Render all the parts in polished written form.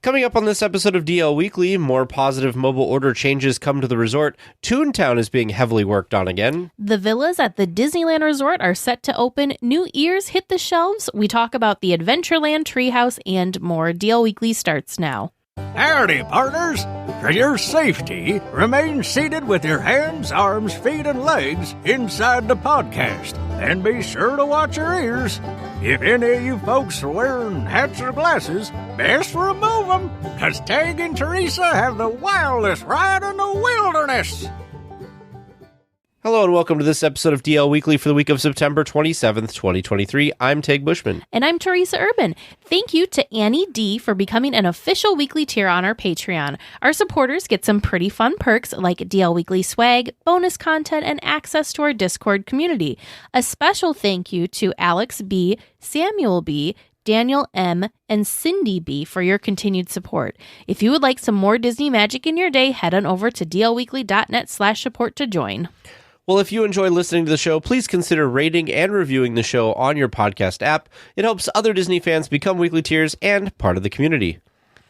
Coming up on this episode of DL Weekly, more positive mobile order changes come to the resort. Toontown is being heavily worked on again. The villas at the Disneyland Resort are set to open. New ears hit the shelves. We talk about the Adventureland Treehouse and more. DL Weekly starts now. Howdy, partners! For your safety, remain seated with your hands, arms, feet, and legs inside the podcast. And be sure to watch your ears. If any of you folks are wearing hats or glasses, best remove them, because Tag and Teresa have the wildest ride in the wilderness. Hello and welcome to this episode of DL Weekly for the week of September 27th, 2023. I'm Tag Bushman. And I'm Teresa Urban. Thank you to Annie D for becoming an official weekly tier on our Patreon. Our supporters get some pretty fun perks like DL Weekly swag, bonus content, and access to our Discord community. A special thank you to Alex B, Samuel B, Daniel M, and Cindy B for your continued support. If you would like some more Disney magic in your day, head on over to dlweekly.net/support to join. Well, if you enjoy listening to the show, please consider rating and reviewing the show on your podcast app. It helps other Disney fans become weekly tiers and part of the community.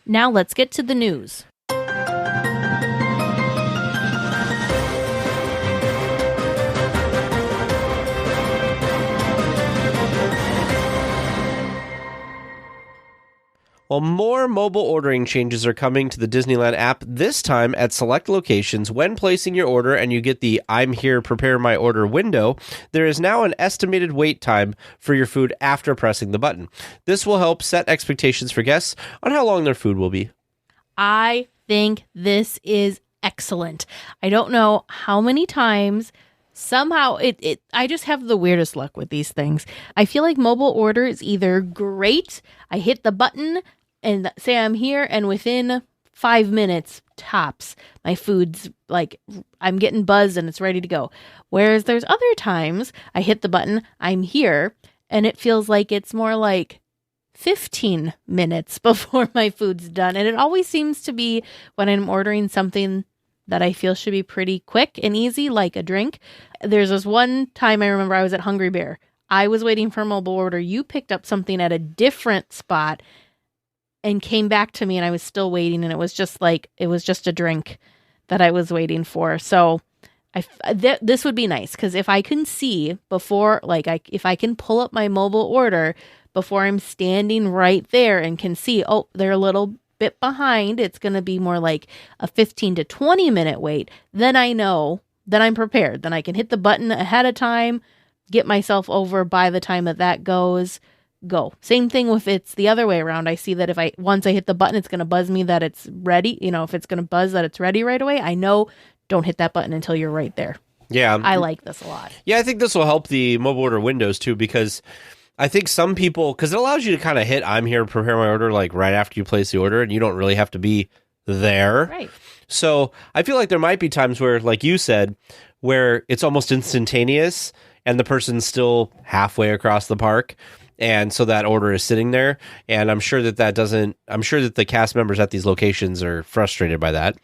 Now let's get to the news. Well, more mobile ordering changes are coming to the Disneyland app, this time at select locations. When placing your order and you get the I'm here, prepare my order window, there is now an estimated wait time for your food after pressing the button. This will help set expectations for guests on how long their food will be. I think this is excellent. I don't know how many times somehow I just have the weirdest luck with these things. I feel like mobile order is either great, I hit the button and say I'm here, and within 5 minutes tops, my food's like, I'm getting buzzed and it's ready to go. Whereas there's other times I hit the button, I'm here, and it feels like it's more like 15 minutes before my food's done. And it always seems to be when I'm ordering something that I feel should be pretty quick and easy, like a drink. There's this one time I remember I was at Hungry Bear. I was waiting for a mobile order. You picked up something at a different spot and came back to me, and I was still waiting, and it was just a drink that I was waiting for. So this would be nice, because if I can see before, if I can pull up my mobile order before I'm standing right there and can see, oh, they're a little bit behind, it's going to be more like a 15 to 20 minute wait, then I know, then I'm prepared. Then I can hit the button ahead of time, get myself over by the time that goes. Go. Same thing if it's the other way around. I see that once I hit the button, it's going to buzz me that it's ready. If it's going to buzz that it's ready right away, I know don't hit that button until you're right there. Yeah. I like this a lot. Yeah, I think this will help the mobile order windows too, because I think some people, because it allows you to kind of hit I'm here, prepare my order, like right after you place the order, and you don't really have to be there. Right. So I feel like there might be times where, like you said, where it's almost instantaneous and the person's still halfway across the park. And so that order is sitting there, and I'm sure that the cast members at these locations are frustrated by that.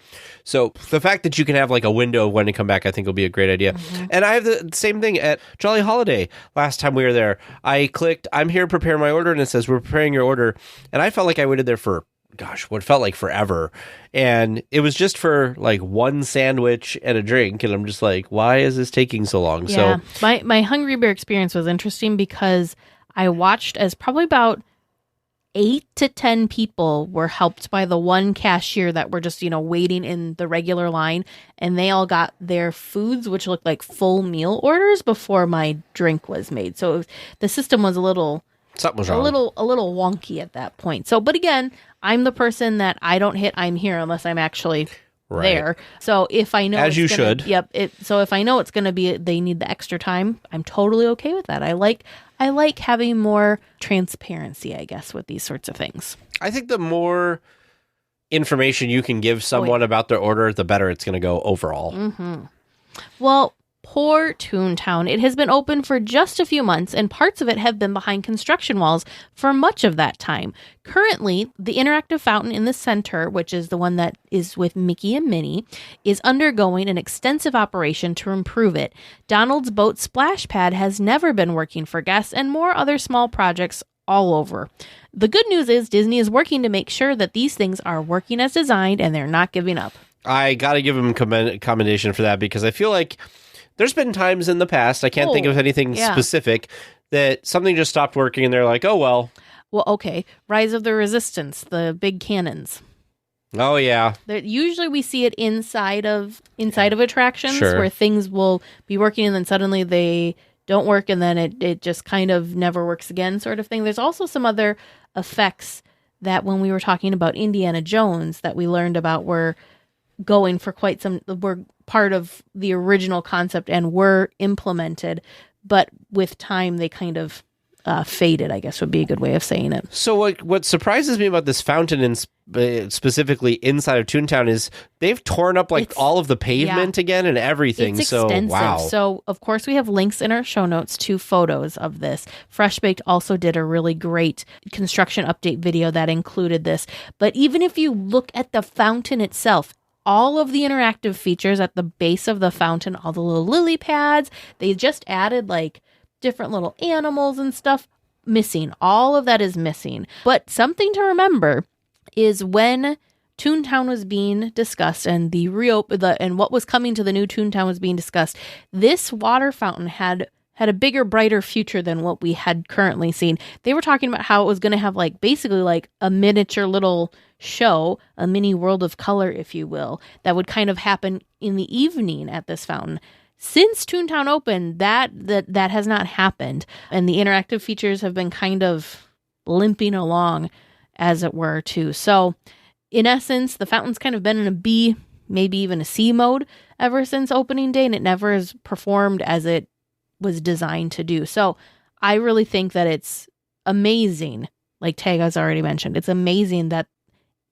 So the fact that you can have like a window of when to come back, I think will be a great idea. Mm-hmm. And I have the same thing at Jolly Holiday. Last time we were there, I clicked, I'm here, prepare my order, and it says, we're preparing your order. And I felt like I waited there for, what felt like forever. And it was just for like one sandwich and a drink. And I'm just like, why is this taking so long? Yeah. So my Hungry Bear experience was interesting because I watched as probably about 8 to 10 people were helped by the one cashier that were just, waiting in the regular line. And they all got their foods, which looked like full meal orders, before my drink was made. So the system was a little wonky at that point. So, but again, I'm the person that I don't hit I'm here unless I'm actually there. So if I know, as you should. Yep. So if I know it's going to be, they need the extra time, I'm totally okay with that. I like having more transparency, I guess, with these sorts of things. I think the more information you can give someone about their order, the better it's going to go overall. Mm-hmm. Well, poor Toontown. It has been open for just a few months, and parts of it have been behind construction walls for much of that time. Currently, the interactive fountain in the center, which is the one that is with Mickey and Minnie, is undergoing an extensive operation to improve it. Donald's Boat Splash Pad has never been working for guests, and more other small projects all over. The good news is Disney is working to make sure that these things are working as designed and they're not giving up. I got to give them commendation for that, because I feel like there's been times in the past, I can't think of anything specific, that something just stopped working and they're like, oh, well. Well, okay. Rise of the Resistance, the big cannons. Oh, yeah. Usually we see it inside of attractions where things will be working and then suddenly they don't work and then it just kind of never works again sort of thing. There's also some other effects that when we were talking about Indiana Jones that we learned about were going for were part of the original concept and were implemented, but with time they kind of faded, I guess would be a good way of saying it. So what surprises me about this fountain, and specifically inside of Toontown, is they've torn up all of the pavement again and everything. It's extensive. Wow. So of course we have links in our show notes to photos of this. Fresh Baked also did a really great construction update video that included this. But even if you look at the fountain itself, all of the interactive features at the base of the fountain, all the little lily pads, they just added different little animals and stuff, missing. All of that is missing. But something to remember is when Toontown was being discussed and and what was coming to the new Toontown was being discussed, this water fountain had a bigger, brighter future than what we had currently seen. They were talking about how it was going to have basically a miniature little show, a mini world of color, if you will, that would kind of happen in the evening at this fountain. Since Toontown opened, that has not happened, and the interactive features have been kind of limping along, as it were, too. So, in essence, the fountain's kind of been in a B, maybe even a C mode ever since opening day, and it never has performed as it was designed to do. So, I really think that it's amazing, like Tag has already mentioned, it's amazing that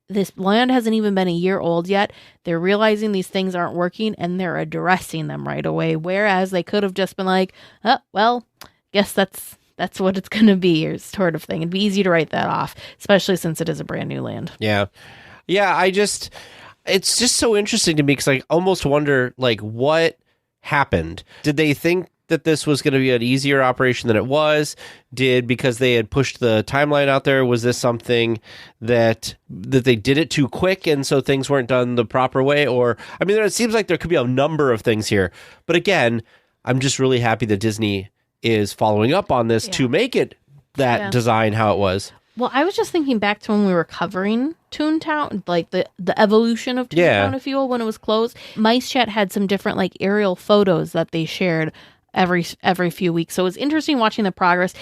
this land hasn't even been a year old yet. They're realizing these things aren't working and they're addressing them right away. Whereas they could have just been like, oh, well, guess that's what it's going to be, or sort of thing. It'd be easy to write that off, especially since it is a brand new land. Yeah. Yeah. It's just so interesting to me because I almost wonder, what happened? Did they think that this was going to be an easier operation than it was? Because they had pushed the timeline out there, was this something that they did it too quick and so things weren't done the proper way? Or, I mean, it seems like there could be a number of things here. But again, I'm just really happy that Disney is following up on this to make it that design how it was. Well, I was just thinking back to when we were covering Toontown, the evolution of Toontown, if you will, when it was closed. Mice Chat had some different aerial photos that they shared every few weeks. So it was interesting watching the progress,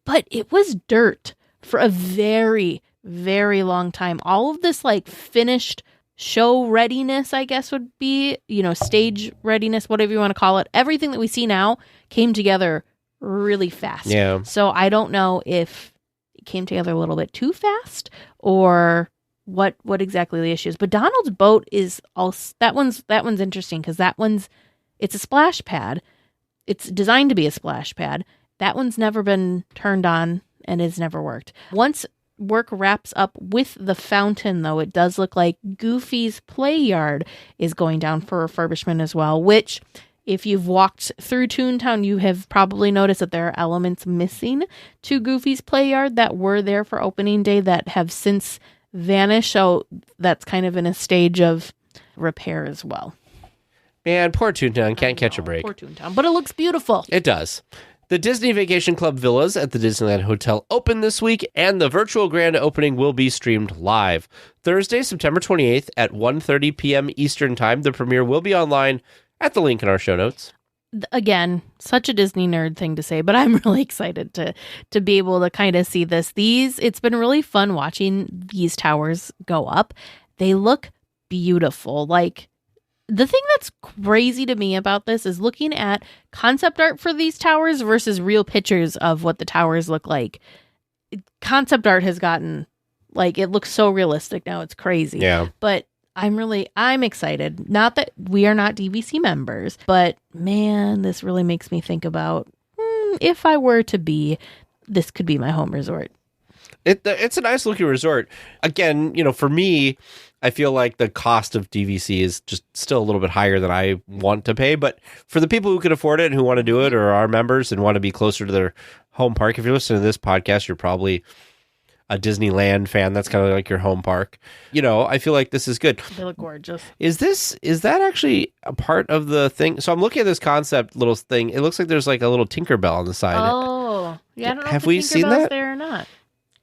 but it was dirt for a very, very long time. All of this finished show readiness, I guess would be, stage readiness, whatever you want to call it. Everything that we see now came together really fast. Yeah. So I don't know if it came together a little bit too fast or what exactly the issue is. But Donald's boat is also, that one's interesting because it's a splash pad. It's designed to be a splash pad. That one's never been turned on and has never worked. Once work wraps up with the fountain, though, it does look like Goofy's Play Yard is going down for refurbishment as well, which, if you've walked through Toontown, you have probably noticed that there are elements missing to Goofy's Play Yard that were there for opening day that have since vanished. So that's kind of in a stage of repair as well. Man, poor Toontown can't catch a break. Poor Toontown, but it looks beautiful. It does. The Disney Vacation Club Villas at the Disneyland Hotel open this week, and the virtual grand opening will be streamed live. Thursday, September 28th at 1:30 p.m. Eastern Time. The premiere will be online at the link in our show notes. Again, such a Disney nerd thing to say, but I'm really excited to be able to kind of see this. It's been really fun watching these towers go up. They look beautiful. The thing that's crazy to me about this is looking at concept art for these towers versus real pictures of what the towers look like. Concept art has gotten, it looks so realistic now. It's crazy. Yeah. But I'm excited. Not that we are not DVC members, but man, this really makes me think about if I were to be, this could be my home resort. It's a nice looking resort. Again, for me, I feel like the cost of DVC is just still a little bit higher than I want to pay. But for the people who can afford it and who want to do it or are members and want to be closer to their home park. If you're listening to this podcast, you're probably a Disneyland fan. That's kind of like your home park. I feel like this is good. They look gorgeous. Is that actually a part of the thing? So I'm looking at this concept little thing. It looks like there's like a little Tinkerbell on the side. Oh, yeah. I don't know Have if the we seen Tinkerbell's that there or not.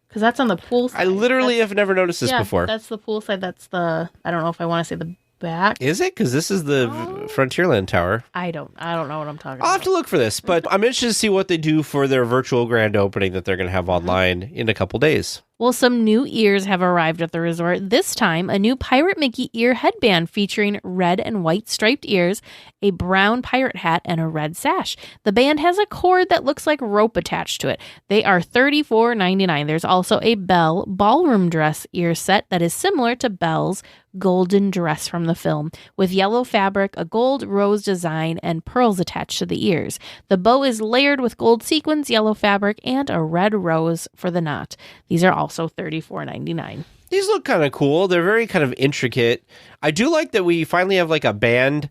Because that's on the pool side. I literally have never noticed this before. That's the pool side. That's I don't know if I want to say the back. Is it? Because this is the Frontierland Tower. I don't know what I'm talking about. I'll have to look for this, but I'm interested to see what they do for their virtual grand opening that they're going to have online in a couple days. Well, some new ears have arrived at the resort. This time, a new Pirate Mickey ear headband featuring red and white striped ears, a brown pirate hat, and a red sash. The band has a cord that looks like rope attached to it. They are $34.99. There's also a Belle ballroom dress ear set that is similar to Belle's golden dress from the film, with yellow fabric, a gold rose design, and pearls attached to the ears. The bow is layered with gold sequins, yellow fabric, and a red rose for the knot. These are also $34.99. These look kind of cool. They're very kind of intricate. I do like that we finally have like a band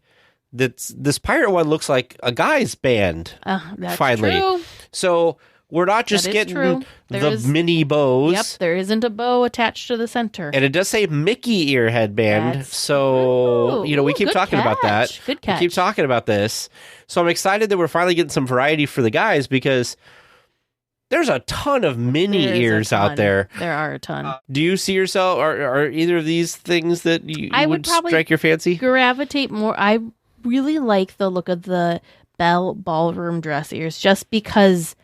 this pirate one looks like a guy's band. That's finally. True. So we're not just getting the mini bows. Yep, there isn't a bow attached to the center. And it does say Mickey ear headband. We keep talking about that. Good catch. We keep talking about this. So I'm excited that we're finally getting some variety for the guys because there's a ton of mini ears out there. There are a ton. Do you see yourself, or either of these things that you would strike your fancy? Gravitate more. I really like the look of the Belle ballroom dress ears just because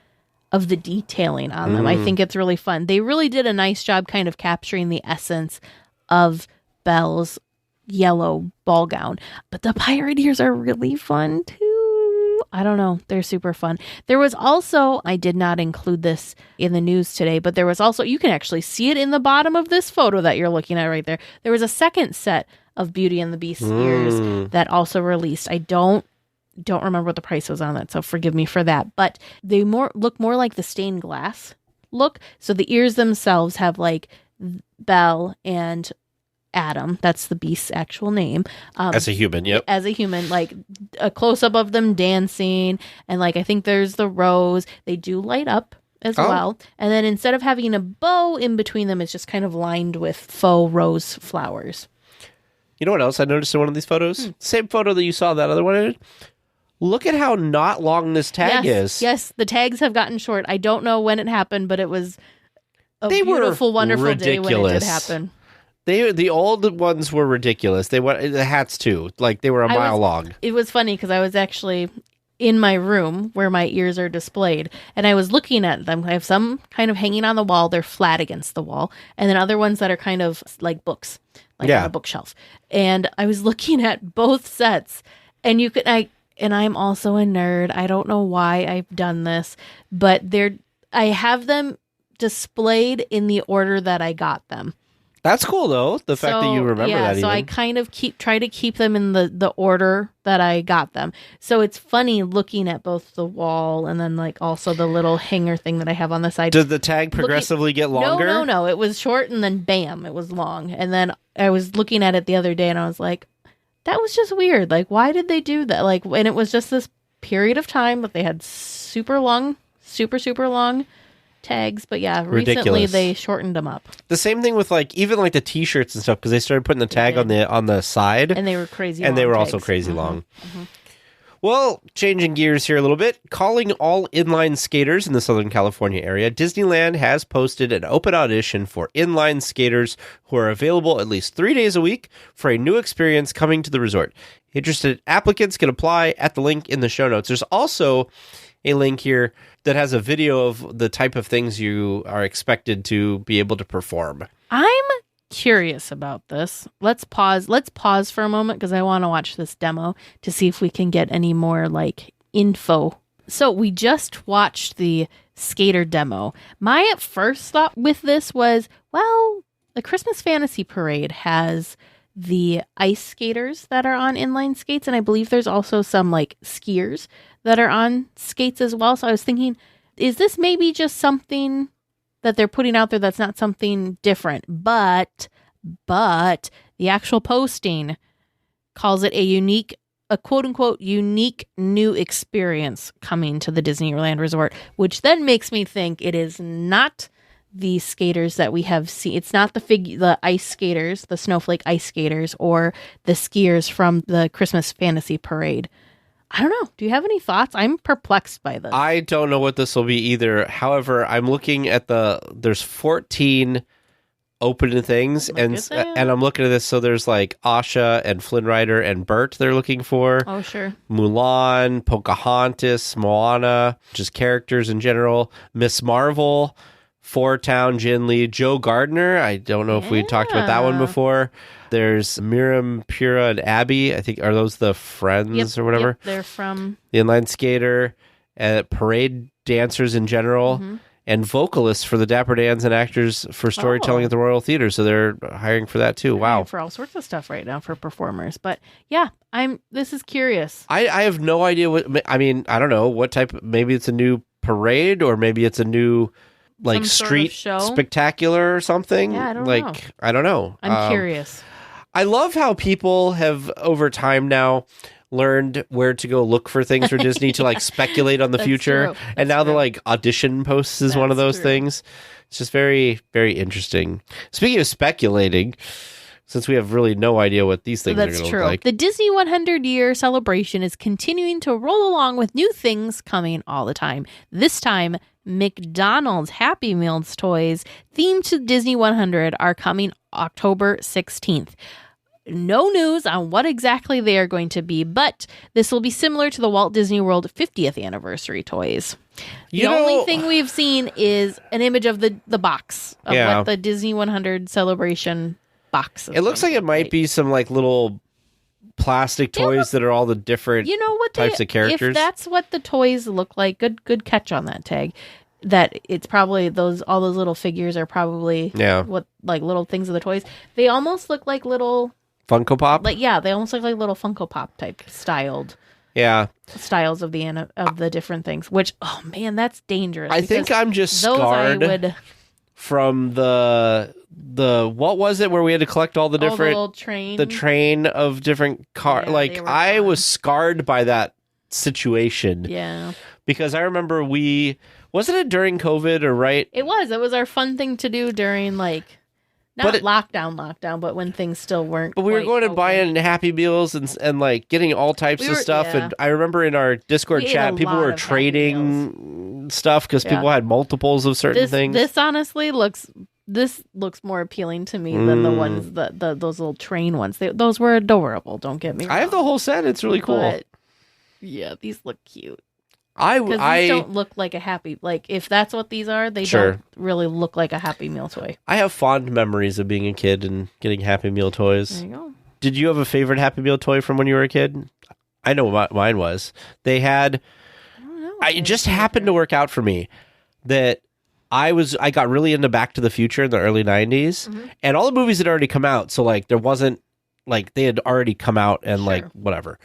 of the detailing on them. I think it's really fun. They really did a nice job kind of capturing the essence of Belle's yellow ball gown. But the pirate ears are really fun too. I don't know. They're super fun. There was also, I did not include this in the news today, but there was also, you can actually see it in the bottom of this photo that you're looking at right there. There was a second set of Beauty and the Beast ears that also released. I don't remember what the price was on that, so forgive me for that. But they look more like the stained glass look. So the ears themselves have like Belle and Adam. That's the Beast's actual name. As a human, yep. As a human, like a close-up of them dancing. And like I think there's the rose. They do light up as well. And then instead of having a bow in between them, it's just kind of lined with faux rose flowers. You know what else I noticed in one of these photos? Same photo that you saw that other one in. Look at how not long this tag is. Yes, the tags have gotten short. I don't know when it happened, but it was a beautiful, wonderful day when it did happen. The old ones were ridiculous. The hats too. Like they were a mile long. It was funny because I was actually in my room where my ears are displayed, and I was looking at them. I have some kind of hanging on the wall. They're flat against the wall, and then other ones that are kind of like books, on a bookshelf. And I was looking at both sets, and and I'm also a nerd. I don't know why I've done this, but I have them displayed in the order that I got them. That's cool though. The fact that you remember that. So I kind of try to keep them in the order that I got them. So it's funny looking at both the wall and then like also the little hanger thing that I have on the side. Did the tag progressively get longer? No. It was short and then bam, it was long. And then I was looking at it the other day and I was like, that was just weird. Like, why did they do that? Like, and it was just this period of time that they had super long tags. But yeah, recently they shortened them up. The same thing with like even like the t-shirts and stuff because they started putting the tag on the side, and they were crazy. And they were also crazy long. Well, changing gears here a little bit, calling all inline skaters in the Southern California area, Disneyland has posted an open audition for inline skaters who are available at least 3 days a week for a new experience coming to the resort. Interested applicants can apply at the link in the show notes. There's also a link here that has a video of the type of things you are expected to be able to perform. I'm curious about this. Let's pause for a moment because I want to watch this demo to see if we can get any more like info. So we just watched the skater demo. My first thought with this was, well, the Christmas Fantasy Parade has the ice skaters that are on inline skates, and I believe there's also some like skiers that are on skates as well. So I was thinking, is this maybe just something that they're putting out there that's not something different? But the actual posting calls it a unique a quote-unquote unique new experience coming to the Disneyland Resort, which then makes me think it is not the skaters that we have seen. It's not the ice skaters, the snowflake ice skaters, or the skiers from the Christmas Fantasy Parade. I don't know. Do you have any thoughts? I'm perplexed by this. I don't know what this will be either. However, I'm looking at there's 14 open things, and I'm looking at this. So there's like Asha and Flynn Rider and Bert they're looking for. Oh, sure. Mulan, Pocahontas, Moana, just characters in general. Miss Marvel, Town, Jin Lee, Joe Gardner. I don't know if we talked about that one before. There's Miriam, Pura, and Abby. I think, are those the friends or whatever? Yep, they're from the inline skater, parade dancers in general. And vocalists for the Dapper Dans and actors for storytelling at the Royal Theater. So they're hiring for that too. Wow. For all sorts of stuff right now for performers. But yeah, this is curious. I have no idea I don't know what type. Maybe it's a new parade, or maybe it's a new like street spectacular or something. Yeah, I don't know. I don't know. I'm curious. I love how people have over time now learned where to go look for things for Disney to like speculate on the future. And now the like audition posts is one of those things. It's just very, very interesting. Speaking of speculating, since we have really no idea what these things are going to look like. The Disney 100-year celebration is continuing to roll along with new things coming all the time. This time, McDonald's Happy Meals toys themed to Disney 100 are coming October 16th. No news on what exactly they are going to be, but this will be similar to the Walt Disney World 50th anniversary toys. The only thing we've seen is an image of the box of what the Disney 100 celebration box is. It looks like it might be some like little plastic toys that are all the different types of characters. If that's what the toys look like, good catch on that tag. That it's probably all those little figures are probably what like little things of the toys. They almost look like little Funko Pop? They almost look like little Funko Pop type styles of the different things, which, oh man, that's dangerous. I think I'm just scarred from the what was it where we had to collect all the different the train of different cars. I was scarred by that situation. Yeah. Because I remember wasn't it during COVID or right? It was our fun thing to do during not lockdown, but when things still weren't. But we were going to buy in Happy Meals and like getting all types of stuff. Yeah. And I remember in our Discord chat, people were trading stuff because people had multiples of certain things. This honestly looks more appealing to me than the ones those little train ones. Those were adorable. Don't get me wrong. I have the whole set. It's really cool. But, yeah, these look cute. Because these don't look like a Happy... Like, if that's what these are, they don't really look like a Happy Meal toy. I have fond memories of being a kid and getting Happy Meal toys. There you go. Did you have a favorite Happy Meal toy from when you were a kid? I know what mine was. They had... I don't know. It just happened to work out for me that I got really into Back to the Future in the early 90s, and all the movies had already come out, so, like, there wasn't... Like, they had already come out and, like, whatever.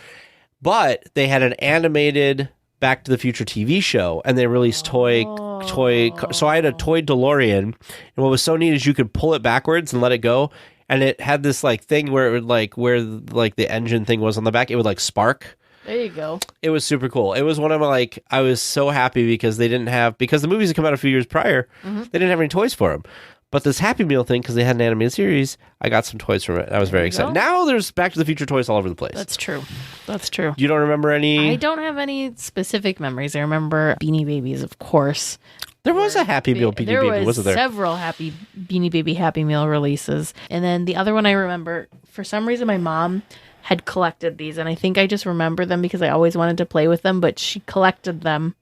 But they had an animated... Back to the Future TV show, and they released toy. So I had a toy DeLorean, and what was so neat is you could pull it backwards and let it go, and it had this like thing where it would like where like the engine thing was on the back, it would like spark. There you go. It was super cool. It was one of my I was so happy because because the movies had come out a few years prior, they didn't have any toys for them. But this Happy Meal thing, because they had an animated series, I got some toys from it. I was very excited. Now there's Back to the Future toys all over the place. That's true. You don't remember any? I don't have any specific memories. I remember Beanie Babies, of course. There was a Happy Meal Beanie Baby, wasn't there? Several Beanie Baby Happy Meal releases. And then the other one I remember, for some reason my mom had collected these, and I think I just remember them because I always wanted to play with them, but she collected them.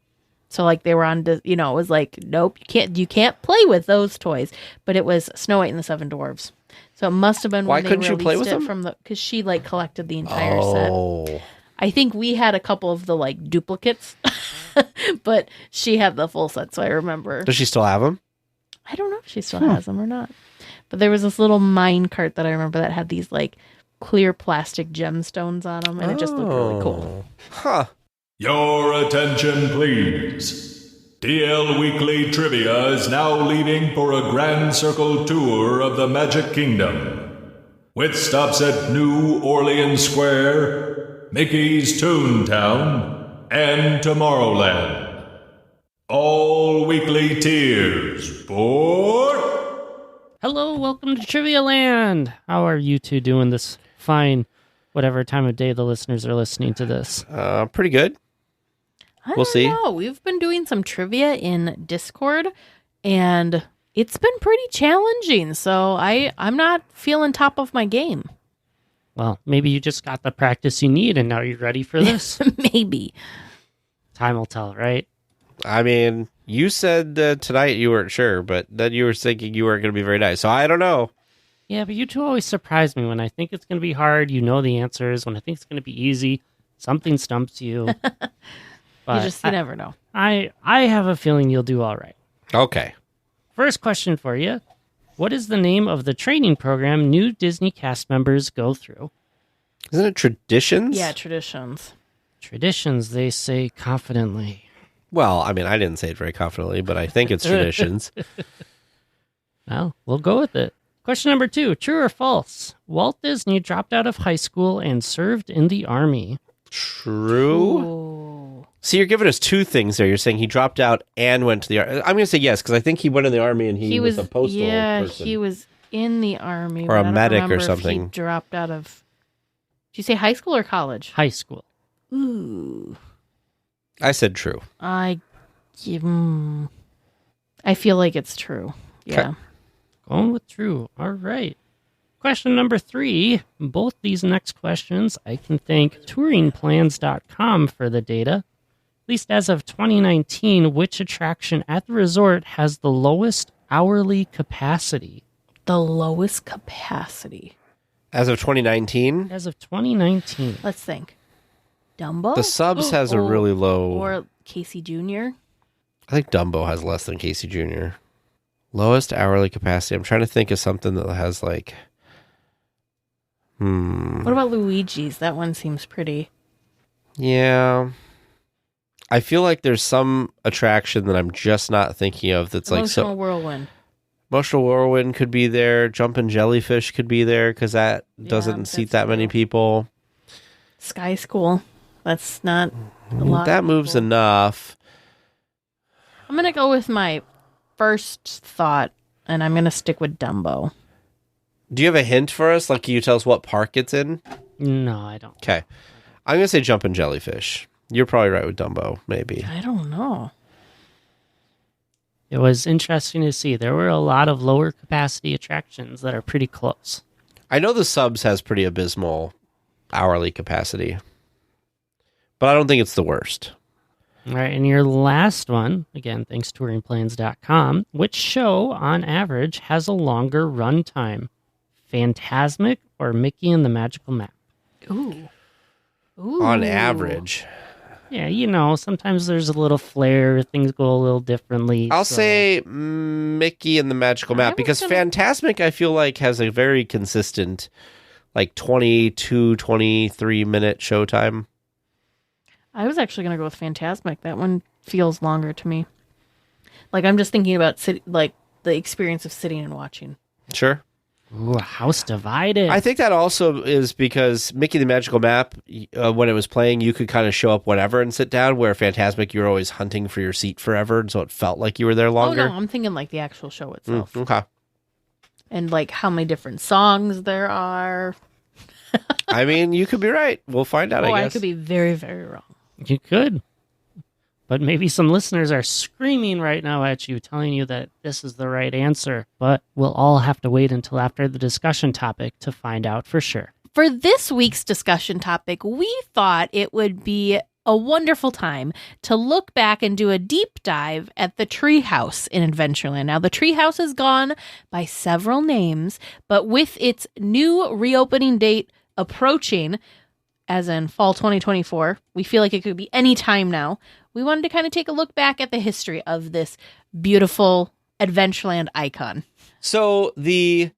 So like they were on, it was like, nope, you can't play with those toys. But it was Snow White and the Seven Dwarfs. So it must have been when they released it from because she like collected the entire set. I think we had a couple of the like duplicates, but she had the full set. So I remember. Does she still have them? I don't know if she still has them or not. But there was this little mine cart that I remember that had these like clear plastic gemstones on them, and it just looked really cool. Huh. Your attention, please. DL Weekly Trivia is now leaving for a Grand Circle tour of the Magic Kingdom. With stops at New Orleans Square, Mickey's Toontown, and Tomorrowland. All weekly tiers for... Hello, welcome to Trivia Land. How are you two doing this fine, whatever time of day the listeners are listening to this? Pretty good. We'll see. I don't know. We've been doing some trivia in Discord, and it's been pretty challenging. So I'm not feeling top of my game. Well, maybe you just got the practice you need and now you're ready for this. Maybe. Time will tell, right? I mean, you said tonight you weren't sure, but then you were thinking you weren't going to be very nice. So I don't know. Yeah, but you two always surprise me. When I think it's going to be hard, you know the answers. When I think it's going to be easy, something stumps you. But You never know. I have a feeling you'll do all right. Okay. First question for you. What is the name of the training program new Disney cast members go through? Isn't it Traditions? Yeah, traditions. Traditions, they say confidently. Well, I mean, I didn't say it very confidently, but I think it's Traditions. Well, we'll go with it. Question number 2, true or false? Walt Disney dropped out of high school and served in the Army. True. Ooh. See, you're giving us two things there. You're saying he dropped out and went to the Army. I'm going to say yes, because I think he went in the Army and he was a postal person. He was in the Army. Or but a I don't medic or remember if something. He dropped out of... Did you say high school or college? High school. Ooh. I said true. I feel like it's true. Yeah. Going with true. All right. Question number 3. Both these next questions, I can thank touringplans.com for the data. At least as of 2019, which attraction at the resort has the lowest hourly capacity? The lowest capacity. As of 2019, As of 2019. Let's think. Dumbo? the subs has a really low... Or Casey Jr.? I think Dumbo has less than Casey Jr. Lowest hourly capacity. I'm trying to think of something that has like... What about Luigi's? That one seems pretty... Yeah. I feel like there's some attraction that I'm just not thinking of that's like so... Emotional Whirlwind. Emotional Whirlwind could be there. Jumpin' Jellyfish could be there because that doesn't seat that's that many true. people. Sky School. That's not a lot. That of moves people. enough. I'm going to go with my first thought, and I'm going to stick with Dumbo. Do you have a hint for us? Like, can you tell us what park it's in? No, I don't. Okay. I'm going to say Jumpin' Jellyfish. You're probably right with Dumbo, maybe. I don't know. It was interesting to see. There were a lot of lower capacity attractions that are pretty close. I know the subs has pretty abysmal hourly capacity, but I don't think it's the worst. All right, and your last one, again, thanks to touringplans.com, which show, on average, has a longer run time? Phantasmic or Mickey and the Magical Map? Ooh. Ooh. On average. Yeah, you know, sometimes there's a little flair, things go a little differently. I'll so- say Mickey and the Magical I Map was because gonna- Phantasmic, I feel like, has a very consistent, like 22, 23 minute showtime. I was actually going to go with Phantasmic. That one feels longer to me. Like, I'm just thinking about the experience of sitting and watching. Sure. Ooh, a house divided. I think that also is because Mickey the Magical Map, when it was playing, you could kind of show up whenever and sit down, where Phantasmic, you're always hunting for your seat forever, and so it felt like you were there longer. Oh, no, I'm thinking like the actual show itself. Okay. And like how many different songs there are. I mean, you could be right. We'll find out, I I guess. could be very, very wrong. You could. But maybe some listeners are screaming right now at you, telling you that this is the right answer. But we'll all have to wait until after the discussion topic to find out for sure. For this week's discussion topic, we thought it would be a wonderful time to look back and do a deep dive at the Treehouse in Adventureland. Now, the Treehouse has gone by several names, but with its new reopening date approaching, as in fall 2024, we feel like it could be any time now. We wanted to kind of take a look back at the history of this beautiful Adventureland icon. So the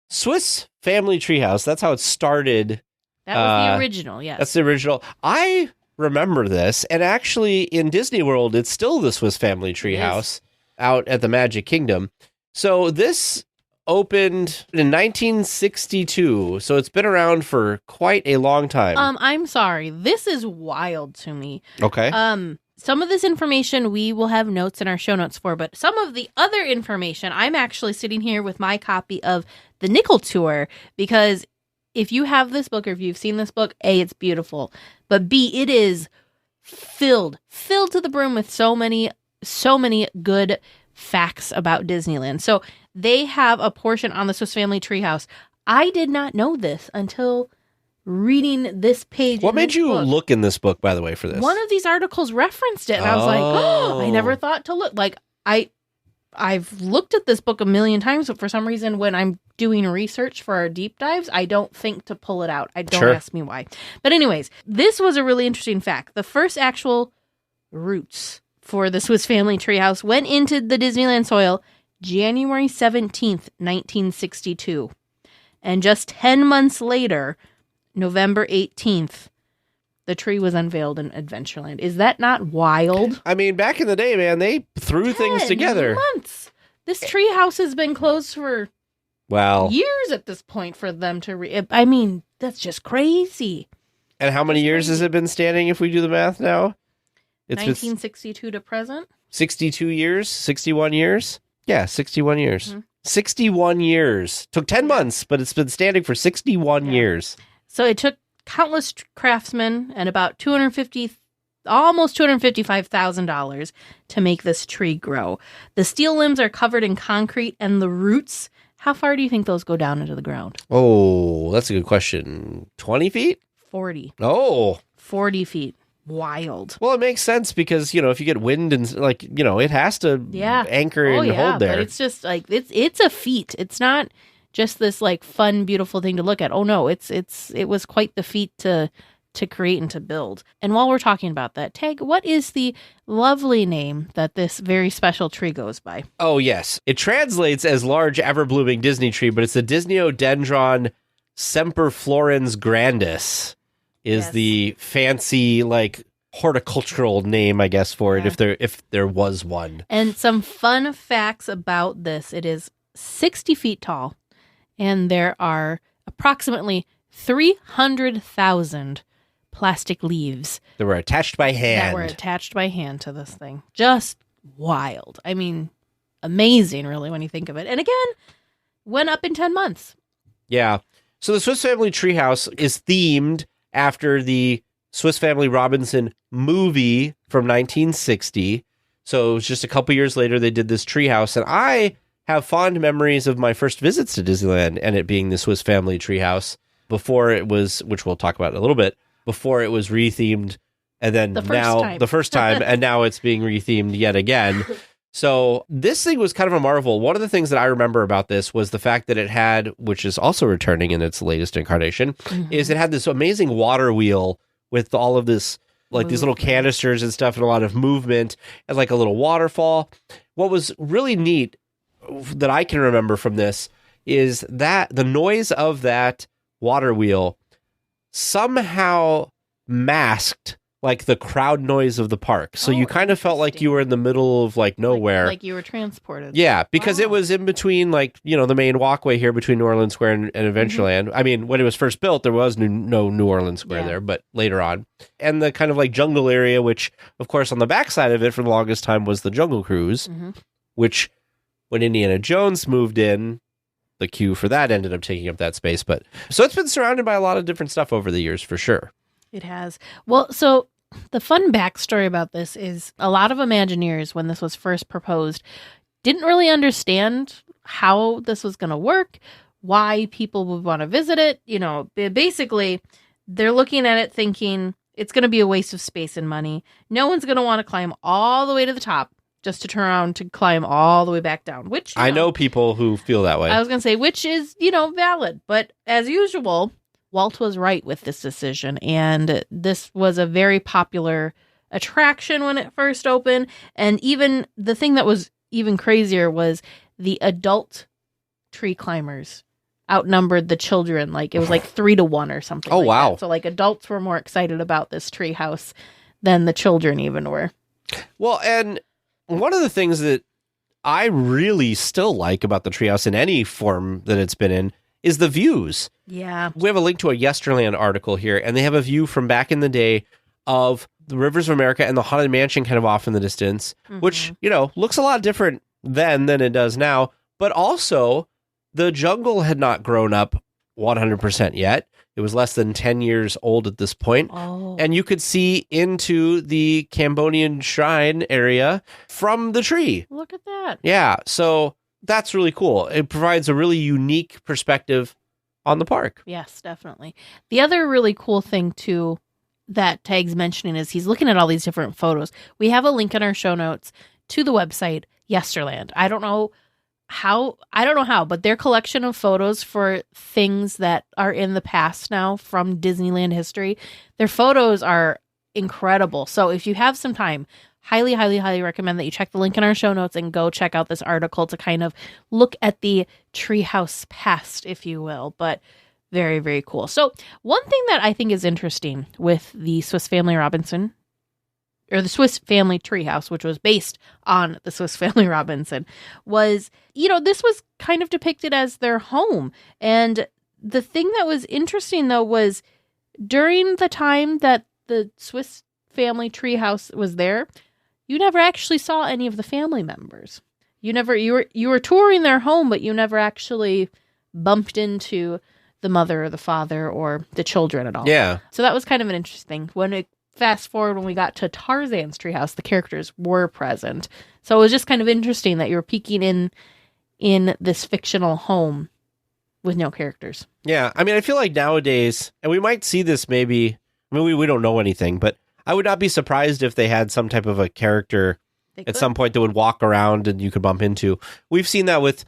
Swiss Family Treehouse, that's how it started. That was the original, yes. That's the original. I remember this, and actually in Disney World, it's still the Swiss Family Treehouse out at the Magic Kingdom. So this opened in 1962, so it's been around for quite a long time. I'm sorry. This is wild to me. Okay. Some of this information we will have notes in our show notes for, but some of the other information, I'm actually sitting here with my copy of The Nickel Tour, because if you have this book or if you've seen this book, A, it's beautiful, but B, it is filled to the brim with so many good facts about Disneyland. So they have a portion on the Swiss Family Treehouse. I did not know this until reading this page. What made you look in this book, by the way, for this? One of these articles referenced it, and I was like, oh, I never thought to look. Like, I've looked at this book a million times, but for some reason, when I'm doing research for our deep dives, I don't think to pull it out. Don't ask me why. But anyways, this was a really interesting fact. The first actual roots for the Swiss Family Treehouse went into the Disneyland soil January 17th, 1962. And just 10 months later, November 18th, the tree was unveiled in Adventureland. Is that not wild? I mean, back in the day, man, they threw things together. 10 months. This tree house has been closed for years at this point for them to I mean, that's just crazy. And how many years has it been standing if we do the math now? It's 1962 to present? 62 years? 61 years? Yeah, 61 years. Mm-hmm. 61 years. Took 10 months, but it's been standing for 61 years. So it took countless craftsmen and about almost $255,000 to make this tree grow. The steel limbs are covered in concrete, and the roots, how far do you think those go down into the ground? Oh, that's a good question. 20 feet? 40. Oh. 40 feet. Wild. Well, it makes sense because, if you get wind and, it has to anchor and hold there. But it's just, it's a feat. It's not just this, fun, beautiful thing to look at. Oh, no, it was quite the feat to create and to build. And while we're talking about that, Tag, what is the lovely name that this very special tree goes by? Oh, yes. It translates as large ever-blooming Disney tree, but it's the Disneyodendron semperflorens grandis is the fancy, horticultural name, I guess, for it, if there was one. And some fun facts about this. It is 60 feet tall, and there are approximately 300,000 plastic leaves that were attached by hand. To this thing. Just wild. I mean, amazing, really, when you think of it. And again, went up in 10 months. Yeah. So the Swiss Family Treehouse is themed after the Swiss Family Robinson movie from 1960. So it was just a couple years later they did this treehouse, and I have fond memories of my first visits to Disneyland and it being the Swiss Family Treehouse before it was, which we'll talk about in a little bit, before it was rethemed, and then the first time, and now it's being rethemed yet again. So this thing was kind of a marvel. One of the things that I remember about this was the fact that it had, which is also returning in its latest incarnation, is it had this amazing water wheel with all of this, these little canisters and stuff and a lot of movement and a little waterfall. What was really neat that I can remember from this is that the noise of that water wheel somehow masked the crowd noise of the park. So you kind of felt like you were in the middle of nowhere. Like you were transported. Yeah, because it was in between the main walkway here between New Orleans Square and Adventureland. I mean, when it was first built, there was no New Orleans Square there, but later on. And the kind of jungle area, which of course on the backside of it for the longest time was the Jungle Cruise, which when Indiana Jones moved in, the queue for that ended up taking up that space. But so it's been surrounded by a lot of different stuff over the years for sure. It has. Well, so the fun backstory about this is a lot of Imagineers, when this was first proposed, didn't really understand how this was going to work, why people would want to visit it. Basically, they're looking at it thinking it's going to be a waste of space and money. No one's going to want to climb all the way to the top just to turn around to climb all the way back down, which I know people who feel that way. I was going to say, which is, valid. But as usual, Walt was right with this decision, and this was a very popular attraction when it first opened. And even the thing that was even crazier was the adult tree climbers outnumbered the children. It was 3-1 or something. Oh, wow. That. So adults were more excited about this tree house than the children even were. Well, and one of the things that I really still like about the treehouse in any form that it's been in is the views. Yeah. We have a link to a Yesterland article here, and they have a view from back in the day of the Rivers of America and the Haunted Mansion kind of off in the distance, which, looks a lot different then than it does now. But also, the jungle had not grown up 100% yet. It was less than 10 years old at this point. Oh. And you could see into the Cambodian shrine area from the tree. Look at that. Yeah, so that's really cool. It provides a really unique perspective on the park. Yes, definitely. The other really cool thing, too, that Tag's mentioning is he's looking at all these different photos. We have a link in our show notes to the website, Yesterland. I don't know how, but their collection of photos for things that are in the past now from Disneyland history, their photos are incredible. So if you have some time, highly, highly, highly recommend that you check the link in our show notes and go check out this article to kind of look at the treehouse past, if you will. But very, very cool. So one thing that I think is interesting with the Swiss Family Robinson, or the Swiss Family Treehouse, which was based on the Swiss Family Robinson, was, this was kind of depicted as their home. And the thing that was interesting, though, was during the time that the Swiss Family Treehouse was there, you never actually saw any of the family members. You were touring their home, but you never actually bumped into the mother or the father or the children at all. Yeah. So that was kind of an interesting. Fast forward when we got to Tarzan's treehouse, the characters were present. So it was just kind of interesting that you were peeking in this fictional home with no characters. Yeah, I mean, I feel like nowadays, and we might see this maybe, we don't know anything, but I would not be surprised if they had some type of a character at some point that would walk around and you could bump into. We've seen that with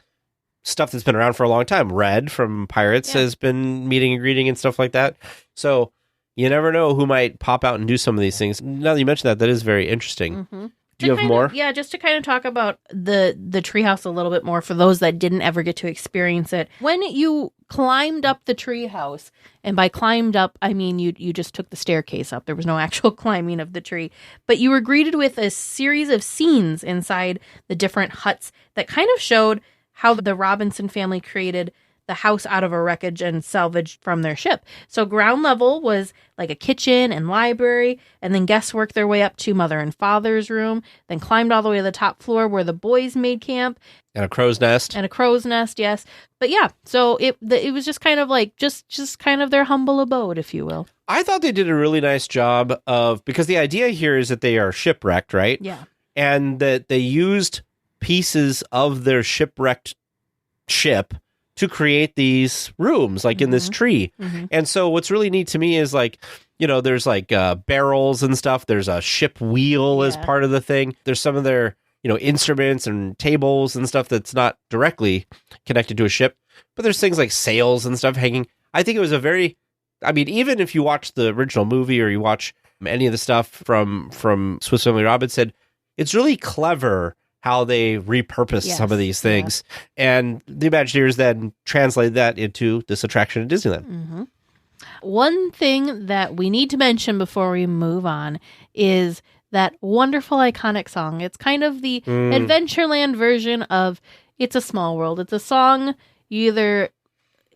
stuff that's been around for a long time. Red from Pirates has been meeting and greeting and stuff like that. So you never know who might pop out and do some of these things. Now that you mention that is very interesting. Mm-hmm. Do you have more? Yeah, just to kind of talk about the treehouse a little bit more for those that didn't ever get to experience it. When you climbed up the treehouse, and by climbed up, I mean you just took the staircase up. There was no actual climbing of the tree. But you were greeted with a series of scenes inside the different huts that kind of showed how the Robinson family created the house out of a wreckage and salvaged from their ship. So ground level was like a kitchen and library, and then guests worked their way up to mother and father's room, then climbed all the way to the top floor where the boys made camp. And a crow's nest. Yes. But yeah, so it was just kind of like, just kind of their humble abode, if you will. I thought they did a really nice job because the idea here is that they are shipwrecked, right? Yeah. And that they used pieces of their shipwrecked ship to create these rooms, like in this tree. Mm-hmm. And so what's really neat to me is there's barrels and stuff. There's a ship wheel as part of the thing. There's some of their, instruments and tables and stuff that's not directly connected to a ship, but there's things like sails and stuff hanging. I think it was even if you watch the original movie or you watch any of the stuff from Swiss Family Robinson, it's really clever how they repurpose some of these things. Yeah. And the Imagineers then translate that into this attraction at Disneyland. Mm-hmm. One thing that we need to mention before we move on is that wonderful, iconic song. It's kind of the Adventureland version of It's a Small World. It's a song you either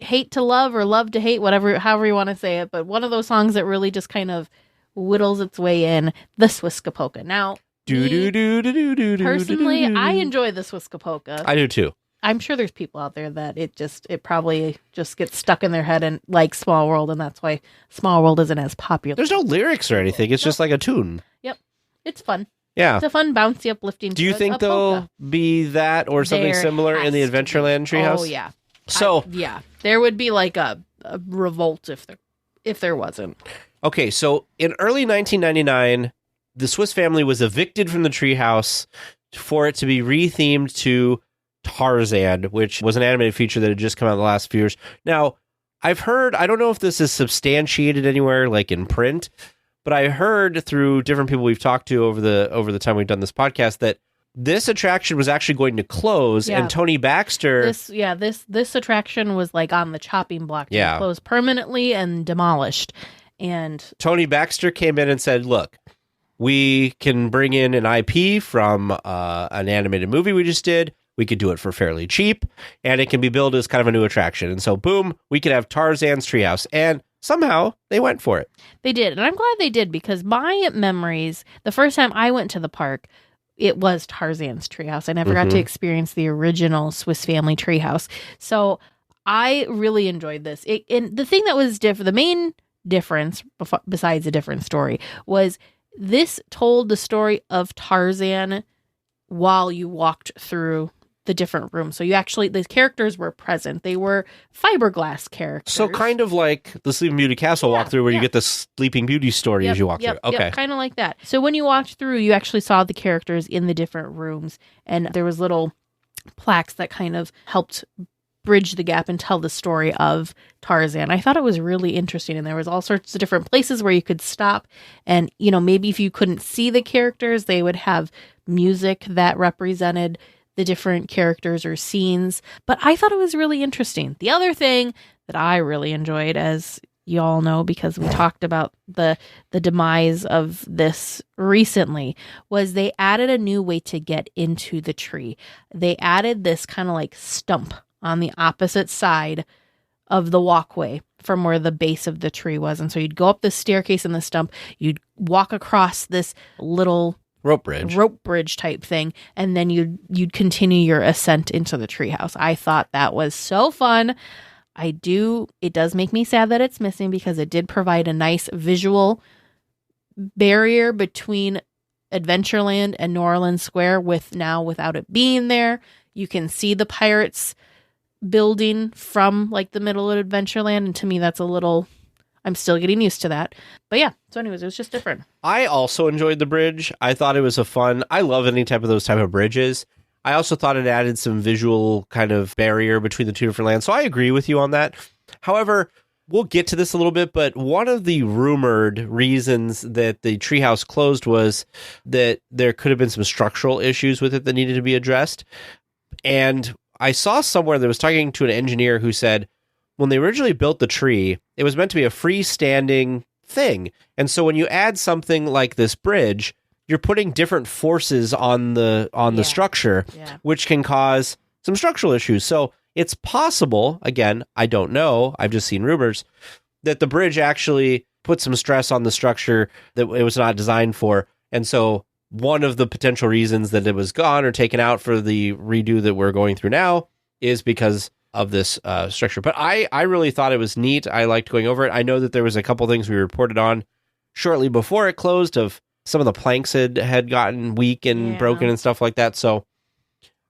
hate to love or love to hate, however you want to say it, but one of those songs that really just kind of whittles its way in, the Swiska Polka. Now, personally, I enjoy the Swiska Polka. I do too. I'm sure there's people out there that it probably just gets stuck in their head and like Small World, and that's why Small World isn't as popular. There's no lyrics or anything. It's just like a tune. Yep. It's fun. Yeah. It's a fun, bouncy, uplifting. Do you think there'll be that or something similar in the Adventureland Treehouse? Oh, yeah. So there would be like a revolt if there wasn't. Okay, so in early 1999, the Swiss family was evicted from the treehouse for it to be rethemed to Tarzan, which was an animated feature that had just come out in the last few years. Now, I've heard, I don't know if this is substantiated anywhere, like in print, but I heard through different people we've talked to over the time we've done this podcast that this attraction was actually going to close, and Tony Baxter... This attraction was like on the chopping block to close permanently and demolished. And Tony Baxter came in and said, look, we can bring in an IP from an animated movie we just did. We could do it for fairly cheap, and it can be billed as kind of a new attraction. And so, boom, we could have Tarzan's Treehouse. And somehow they went for it. They did. And I'm glad they did, because my memories, the first time I went to the park, it was Tarzan's Treehouse. I never got to experience the original Swiss Family Treehouse. So I really enjoyed this. And the thing that was different, the main difference, besides a different story, was this told the story of Tarzan while you walked through the different rooms. So you actually, the characters were present. They were fiberglass characters. So kind of like the Sleeping Beauty Castle walkthrough where you get the Sleeping Beauty story as you walk through. Okay. Kind of like that. So when you walked through, you actually saw the characters in the different rooms, and there was little plaques that kind of helped bridge the gap and tell the story of Tarzan. I thought it was really interesting, and there was all sorts of different places where you could stop, and maybe if you couldn't see the characters, they would have music that represented the different characters or scenes. But I thought it was really interesting. The other thing that I really enjoyed, as you all know, because we talked about the demise of this recently, was they added a new way to get into the tree. They added this kind of like stump on the opposite side of the walkway from where the base of the tree was. And so you'd go up the staircase in the stump, you'd walk across this little rope bridge type thing, and then you'd continue your ascent into the treehouse. I thought that was so fun. It does make me sad that it's missing, because it did provide a nice visual barrier between Adventureland and New Orleans Square. Without it being there, you can see the Pirates building from like the middle of Adventureland, and to me that's I'm still getting used to that. But yeah, so anyways, it was just different. I also enjoyed the bridge. I thought it was I love any type of those type of bridges. I also thought it added some visual kind of barrier between the two different lands. So I agree with you on that. However, we'll get to this a little bit, but one of the rumored reasons that the treehouse closed was that there could have been some structural issues with it that needed to be addressed. And I saw somewhere that was talking to an engineer who said, when they originally built the tree, it was meant to be a freestanding thing. And so when you add something like this bridge, you're putting different forces on the structure, which can cause some structural issues. So it's possible, again, I don't know, I've just seen rumors, that the bridge actually put some stress on the structure that it was not designed for. And so one of the potential reasons that it was gone or taken out for the redo that we're going through now is because of this structure. But I really thought it was neat. I liked going over it. I know that there was a couple things we reported on shortly before it closed of some of the planks had gotten weak and broken and stuff like that. So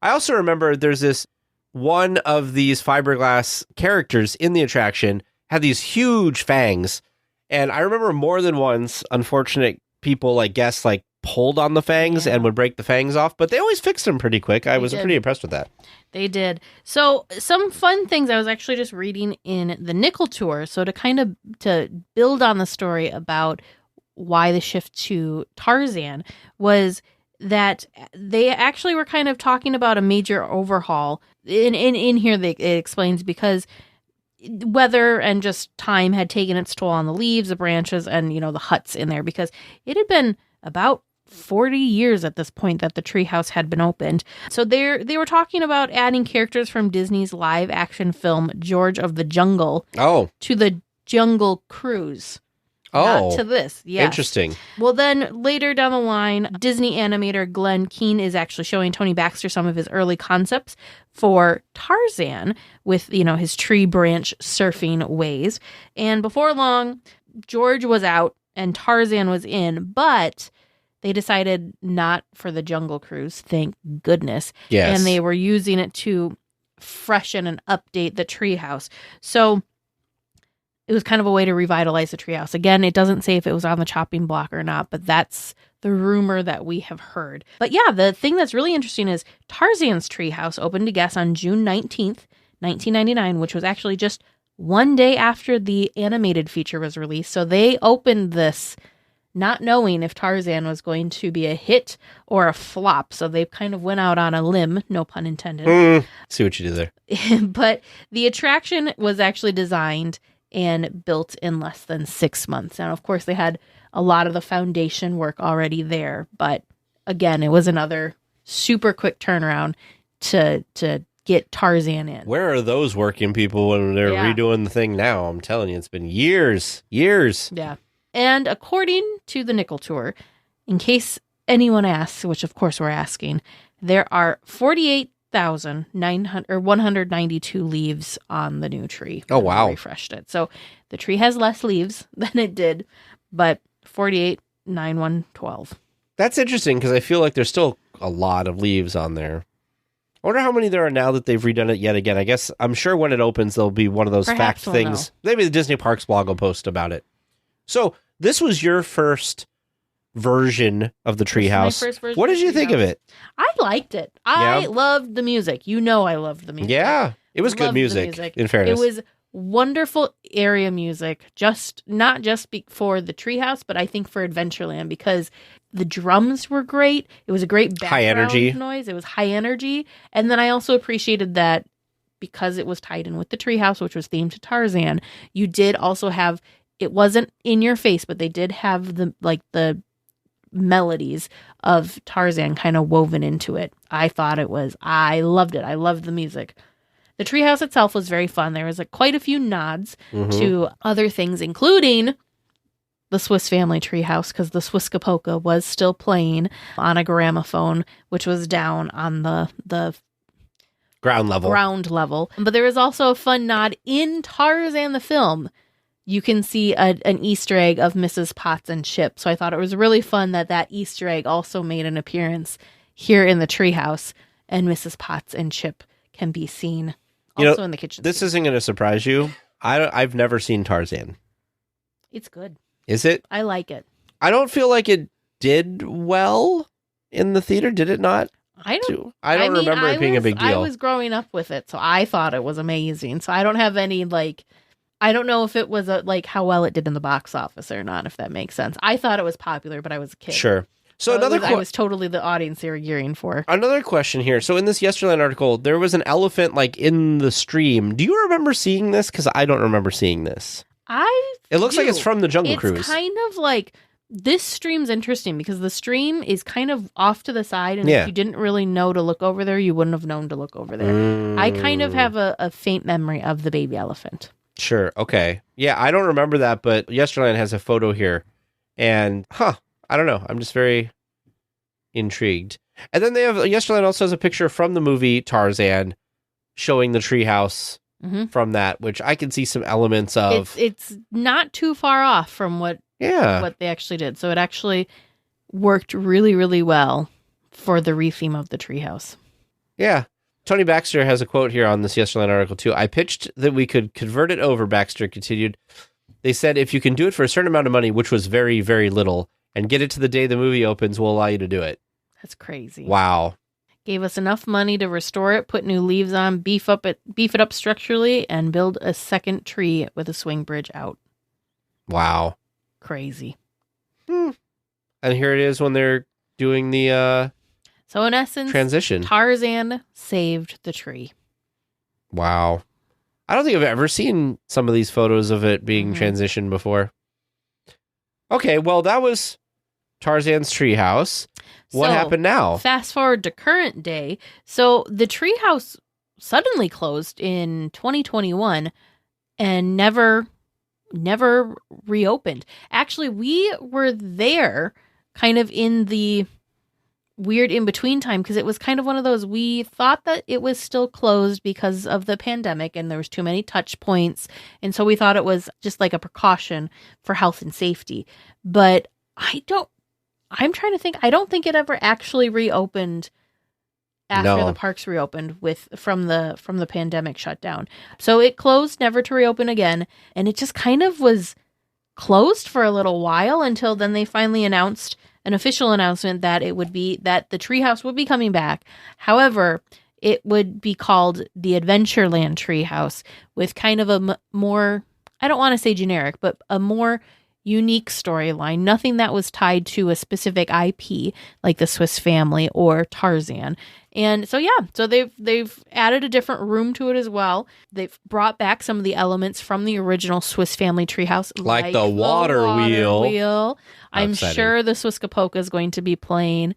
I also remember there's this one of these fiberglass characters in the attraction had these huge fangs. And I remember more than once, unfortunate people like guests like pulled on the fangs and would break the fangs off, but they always fixed them pretty quick. I was pretty impressed with that. They did. So some fun things I was actually just reading in the Nickel Tour. So to build on the story about why the shift to Tarzan was that they actually were kind of talking about a major overhaul. In here, it explains because weather and just time had taken its toll on the leaves, the branches, and the huts in there, because it had been about 40 years at this point that the treehouse had been opened. So they were talking about adding characters from Disney's live action film George of the Jungle to the Jungle Cruise. Not to this. Yes. Interesting. Well, then later down the line, Disney animator Glenn Keane is actually showing Tony Baxter some of his early concepts for Tarzan with, his tree branch surfing ways. And before long, George was out and Tarzan was in, but they decided not for the Jungle Cruise, thank goodness. Yes. And they were using it to freshen and update the treehouse. So it was kind of a way to revitalize the treehouse. Again, it doesn't say if it was on the chopping block or not, but that's the rumor that we have heard. But yeah, the thing that's really interesting is Tarzan's Treehouse opened to guests on June 19th, 1999, which was actually just one day after the animated feature was released. So they opened this not knowing if Tarzan was going to be a hit or a flop. So they kind of went out on a limb, no pun intended. See what you did there. But the attraction was actually designed and built in less than 6 months. Now, of course, they had a lot of the foundation work already there, but again, it was another super quick turnaround to get Tarzan in. Where are those working people when they're redoing the thing now? I'm telling you, it's been years. Yeah. And according to the Nickel Tour, in case anyone asks, which of course we're asking, there are 192 leaves on the new tree. Oh, wow. Refreshed it. So the tree has less leaves than it did, but 48,912. That's interesting because I feel like there's still a lot of leaves on there. I wonder how many there are now that they've redone it yet again. I guess I'm sure when it opens, there'll be one of those Perhaps fact we'll things. know. Maybe the Disney Parks blog will post about it. So this was your first version of the treehouse. What did you think of it? I liked it. I loved the music. You know I loved the music. Yeah, it was good Loved the music, in fairness. It was wonderful area music, not just for the treehouse, but I think for Adventureland, because the drums were great. It was a great background high energy noise. It was high energy. And then I also appreciated that because it was tied in with the treehouse, which was themed to Tarzan, you did also have, it wasn't in your face, but they did have the melodies of Tarzan kind of woven into it. I loved it. I loved the music. The treehouse itself was very fun. There was quite a few nods to other things, including the Swiss Family Treehouse, because the Swiss-Capoca was still playing on a gramophone, which was down on the ground level. But there was also a fun nod in Tarzan the film. You can see an Easter egg of Mrs. Potts and Chip. So I thought it was really fun that Easter egg also made an appearance here in the treehouse, and Mrs. Potts and Chip can be seen also in the kitchen. This isn't going to surprise you. I've never seen Tarzan. It's good. Is it? I like it. I don't feel like it did well in the theater. Did it not? I don't remember it being a big deal. I was growing up with it, so I thought it was amazing. So I don't have any I don't know if it was how well it did in the box office or not, if that makes sense. I thought it was popular, but I was a kid. Sure. So I was totally the audience they were gearing for. Another question here. So in this Yesterland article, there was an elephant in the stream. Do you remember seeing this? Because I don't remember seeing this. It looks like it's from the Jungle Cruise. It's kind of this stream's interesting because the stream is kind of off to the side, and if you didn't really know to look over there, you wouldn't have known to look over there. I kind of have a faint memory of the baby elephant. Sure. Okay. Yeah, I don't remember that, but Yesterland has a photo here. And, I don't know. I'm just very intrigued. And then Yesterland also has a picture from the movie Tarzan showing the treehouse from that, which I can see some elements of. It's not too far off from what they actually did. So it actually worked really, really well for the retheme of the treehouse. Yeah. Tony Baxter has a quote here on this Yesterland article, too. I pitched that we could convert it over, Baxter continued. They said, if you can do it for a certain amount of money, which was very, very little, and get it to the day the movie opens, we'll allow you to do it. That's crazy. Wow. Gave us enough money to restore it, put new leaves on, beef it up structurally, and build a second tree with a swing bridge out. Wow. Crazy. And here it is when they're doing the so in essence, transition. Tarzan saved the tree. Wow. I don't think I've ever seen some of these photos of it being transitioned before. Okay, well, that was Tarzan's treehouse. What happened now? Fast forward to current day. So the treehouse suddenly closed in 2021 and never reopened. Actually, we were there kind of in the weird in-between time because it was kind of one of those, we thought that it was still closed because of the pandemic and there was too many touch points, and so we thought it was just a precaution for health and safety. But I'm trying to think, I don't think it ever actually reopened after the parks reopened from the pandemic shutdown. So it closed, never to reopen again, and it just kind of was closed for a little while until then they finally announced an official announcement that the treehouse would be coming back. However, it would be called the Adventureland Treehouse with kind of a more, I don't want to say generic, but a more unique storyline, nothing that was tied to a specific IP like the Swiss Family or Tarzan. And so so they've added a different room to it as well. They've brought back some of the elements from the original Swiss Family Treehouse, like the water wheel. I'm sure the Swiss-Capoca is going to be playing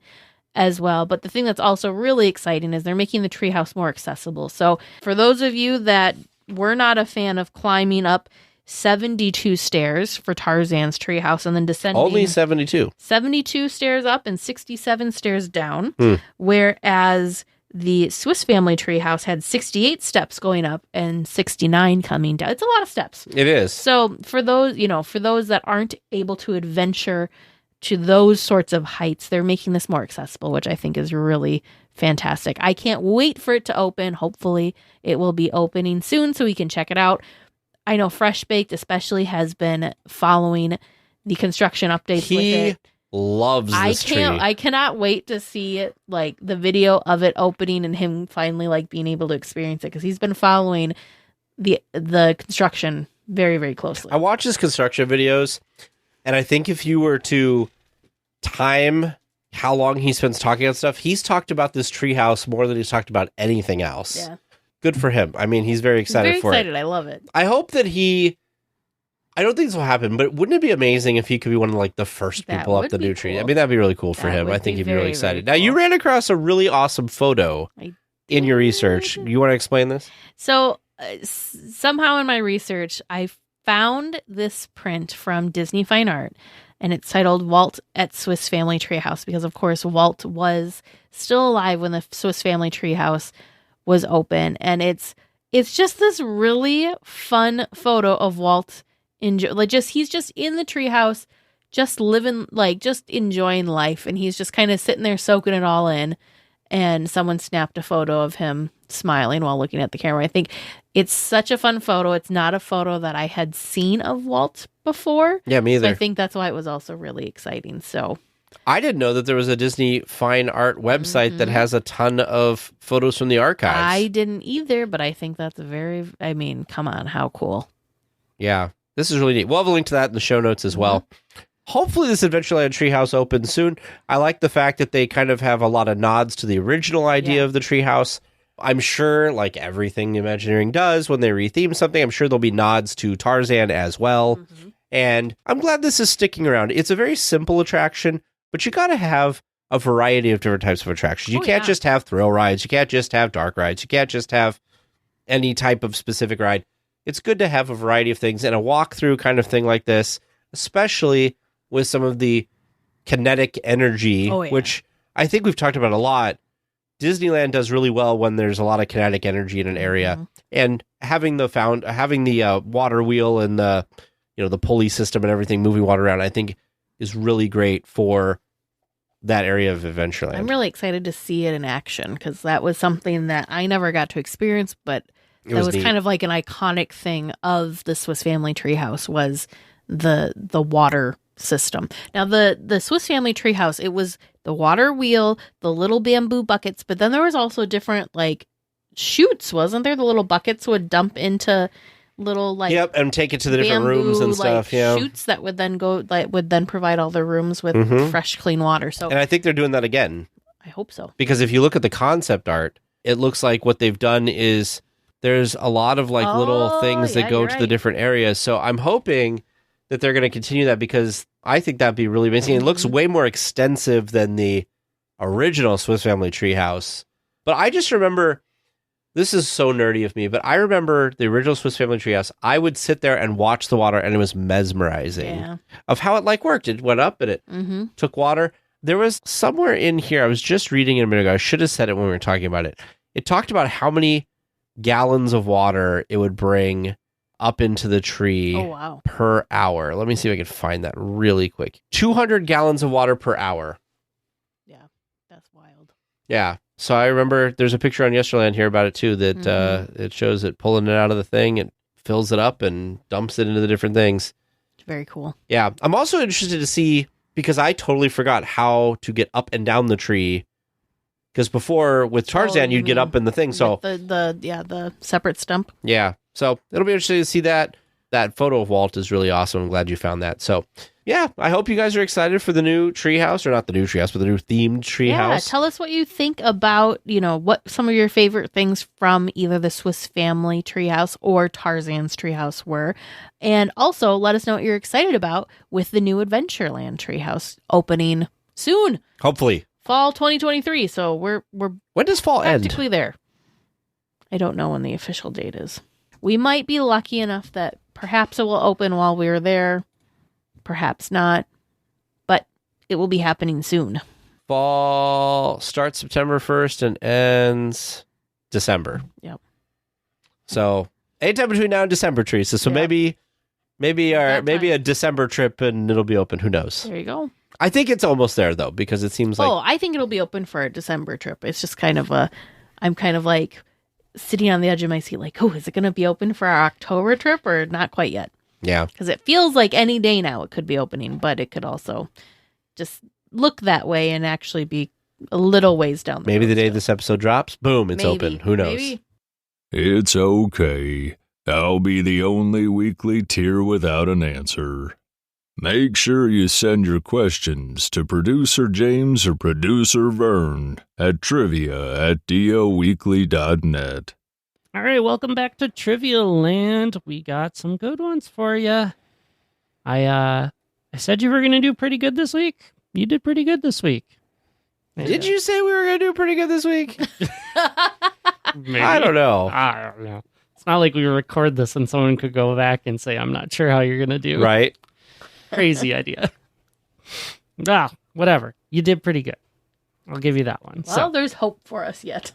as well. But the thing that's also really exciting is they're making the treehouse more accessible. So for those of you that were not a fan of climbing up 72 stairs for Tarzan's treehouse and then descending. Only 72. 72 stairs up and 67 stairs down. Whereas the Swiss Family treehouse had 68 steps going up and 69 coming down. It's a lot of steps. It is. So for those, for those that aren't able to adventure to those sorts of heights, they're making this more accessible, which I think is really fantastic. I can't wait for it to open. Hopefully it will be opening soon so we can check it out. I know Fresh Baked especially has been following the construction updates with it. He loves this tree. I cannot wait to see it, like the video of it opening and him finally like being able to experience it, because he's been following the construction very, very closely. I watch his construction videos, and I think if you were to time how long he spends talking about stuff, he's talked about this treehouse more than he's talked about anything else. Yeah. Good for him. I mean, he's very excited for it. I love it. I hope that I don't think this will happen, but wouldn't it be amazing if he could be one of like the first people up the new tree? I mean, that'd be really cool for him. I think he'd be really excited. Now, you ran across a really awesome photo in your research. You want to explain this? So somehow in my research, I found this print from Disney Fine Art, and it's titled Walt at Swiss Family Treehouse, because of course Walt was still alive when the Swiss Family Treehouse was open. And it's just this really fun photo of Walt he's just in the treehouse, just living, just enjoying life, and he's just kind of sitting there soaking it all in. And someone snapped a photo of him smiling while looking at the camera. I think it's such a fun photo. It's not a photo that I had seen of Walt before. Yeah, me either. So I think that's why it was also really exciting. So I didn't know that there was a Disney Fine Art website that has a ton of photos from the archives. I didn't either, but I think that's come on, how cool. Yeah, this is really neat. We'll have a link to that in the show notes as well. Hopefully this Adventureland Treehouse opens soon. I like the fact that they kind of have a lot of nods to the original idea of the treehouse. I'm sure, like everything Imagineering does, when they retheme something, I'm sure there'll be nods to Tarzan as well. And I'm glad this is sticking around. It's a very simple attraction, but you got to have a variety of different types of attractions. You can't just have thrill rides. You can't just have dark rides. You can't just have any type of specific ride. It's good to have a variety of things, and a walkthrough kind of thing like this, especially with some of the kinetic energy, which I think we've talked about a lot. Disneyland does really well when there's a lot of kinetic energy in an area, and having the water wheel and the pulley system and everything moving water around, I think is really great for that area of Adventureland. I'm really excited to see it in action, because that was something that I never got to experience, but that was kind of like an iconic thing of the Swiss Family Treehouse was the water system. Now the Swiss Family Treehouse, it was the water wheel, the little bamboo buckets, but then there was also different chutes, wasn't there? The little buckets would dump into little and take it to the different rooms and stuff. Chutes that would then would then provide all the rooms with fresh, clean water. So, and I think they're doing that again. I hope so, because if you look at the concept art, it looks like what they've done is there's a lot of little things that go to the different areas. So I'm hoping that they're going to continue that, because I think that'd be really amazing. It looks way more extensive than the original Swiss Family Treehouse. But I just remember, this is so nerdy of me, but I remember the original Swiss Family Treehouse. I would sit there and watch the water, and it was mesmerizing of how it worked. It went up and it took water. There was somewhere in here, I was just reading it a minute ago. I should have said it when we were talking about it. It talked about how many gallons of water it would bring up into the tree per hour. Let me see if I can find that really quick. 200 gallons of water per hour. Yeah, that's wild. Yeah. So I remember there's a picture on Yesterland here about it too, that it shows it pulling it out of the thing, it fills it up and dumps it into the different things. Very cool. Yeah. I'm also interested to see, because I totally forgot how to get up and down the tree. Because before with Tarzan, you'd get up in the thing. So the separate stump. Yeah. So it'll be interesting to see that. that photo of Walt is really awesome. I'm glad you found that. So, yeah, I hope you guys are excited for the new treehouse, or not the new treehouse, but the new themed treehouse. Yeah, tell us what you think about, what some of your favorite things from either the Swiss Family treehouse or Tarzan's treehouse were. And also let us know what you're excited about with the new Adventureland treehouse opening soon. Hopefully. Fall 2023. So we're when does fall end? Practically there. I don't know when the official date is. We might be lucky enough that perhaps it will open while we're there. Perhaps not. But it will be happening soon. Fall starts September 1st and ends December. Yep. So anytime between now and December, Teresa. So Yep. maybe a December trip and it'll be open. Who knows? There you go. I think it's almost there though, because it seems like I think it'll be open for a December trip. It's just I'm kind of like sitting on the edge of my seat, like, is it going to be open for our October trip or not quite yet? yeah. Because it feels like any day now it could be opening, but it could also just look that way and actually be a little ways down the Maybe road the day still. this episode drops, boom, it's Maybe. open. Who knows? Maybe. It's okay. I'll be the only weekly tier without an answer. Make sure you send your questions to Producer James or Producer Vern at trivia@DLWeekly.net. All right, welcome back to Trivia Land. We got some good ones for you. I said you were going to do pretty good this week. You did pretty good this week. Did you say we were going to do pretty good this week? Maybe. I don't know. I don't know. It's not like we record this and someone could go back and say, I'm not sure how you're going to do. Right? Crazy idea. Whatever. You did pretty good. I'll give you that one. Well, there's hope for us yet.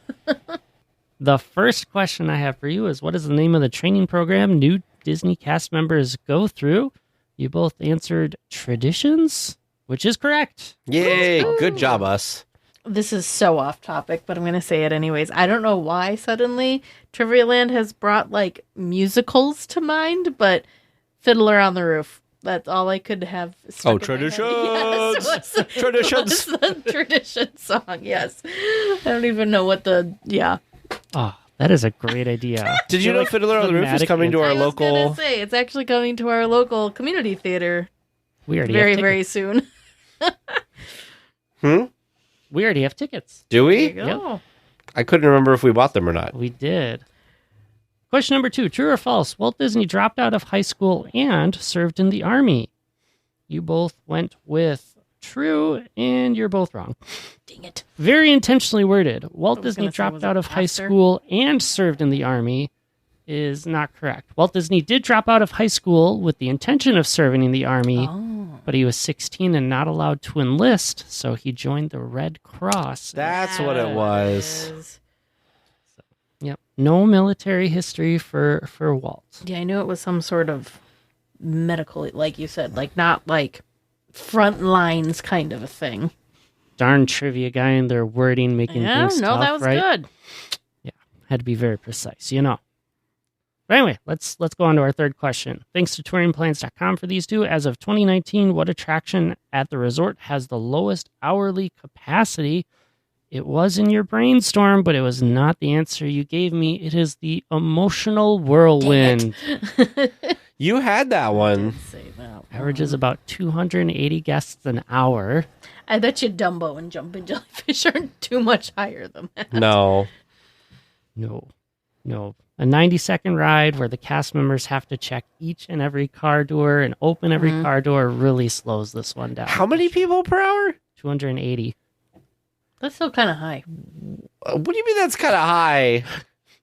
The first question I have for you is, what is the name of the training program new Disney cast members go through? You both answered traditions, which is correct. Yay, good job, us. This is so off topic, but I'm going to say it anyways. I don't know why suddenly Trivia Land has brought like musicals to mind, but Fiddler on the Roof. That's all I could have. Oh, stuck in my head. traditions! Yes, Traditions! what's the tradition song? Yes. I don't even know what yeah. Oh, that is a great idea. Did you know Fiddler on the Roof is coming to our I was local... gonna say, it's actually coming to our local community theater We already very, have very tickets. soon. We already have tickets. Do we? There you go. I couldn't remember if we bought them or not. We did. Question number 2. True or false? Walt Disney dropped out of high school and served in the Army. You both went with true, and you're both wrong. Dang it. Very intentionally worded. Walt I was Disney gonna say, dropped was it out of high pastor? school and served in the Army is not correct. Walt Disney did drop out of high school with the intention of serving in the Army, but he was 16 and not allowed to enlist, so he joined the Red Cross. That's what it was. Yep. No military history for Walt. Yeah, I knew it was some sort of medical, like you said, like not like front lines kind of a thing. Darn trivia guy in their wording making Yeah, things no, tough, that was right? good. Yeah, had to be very precise, But anyway, let's go on to our third question. Thanks to touringplans.com for these two. As of 2019, what attraction at the resort has the lowest hourly capacity? It was in your brainstorm, but it was not the answer you gave me. It is the Emotional Whirlwind. You had that one. Say that. Averages about 280 guests an hour. I bet you Dumbo and Jumpin' Jellyfish aren't too much higher than that. No. No. A 90-second ride where the cast members have to check each and every car door and open every car door really slows this one down. How many people per hour? 280. That's still kind of high. What do you mean that's kind of high?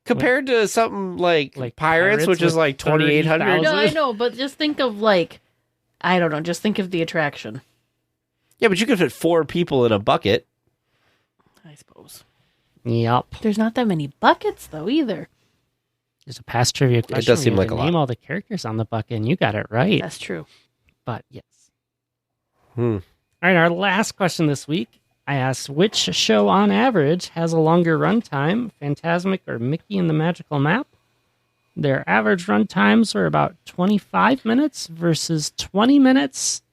Compared to something like Pirates, which is with like 2,800? 30,000. No, I know, but just think of I don't know, just think of the attraction. Yeah, but you could fit 4 people in a bucket. I suppose. Yep. There's not that many buckets, though, either. There's a past trivia question. does seem where you like a had to name lot. all the characters on the bucket, and you got it right. That's true. But yes. Hmm. All right, our last question this week. I asked which show on average has a longer runtime, Fantasmic or Mickey and the Magical Map? Their average run times are about 25 minutes versus 20 minutes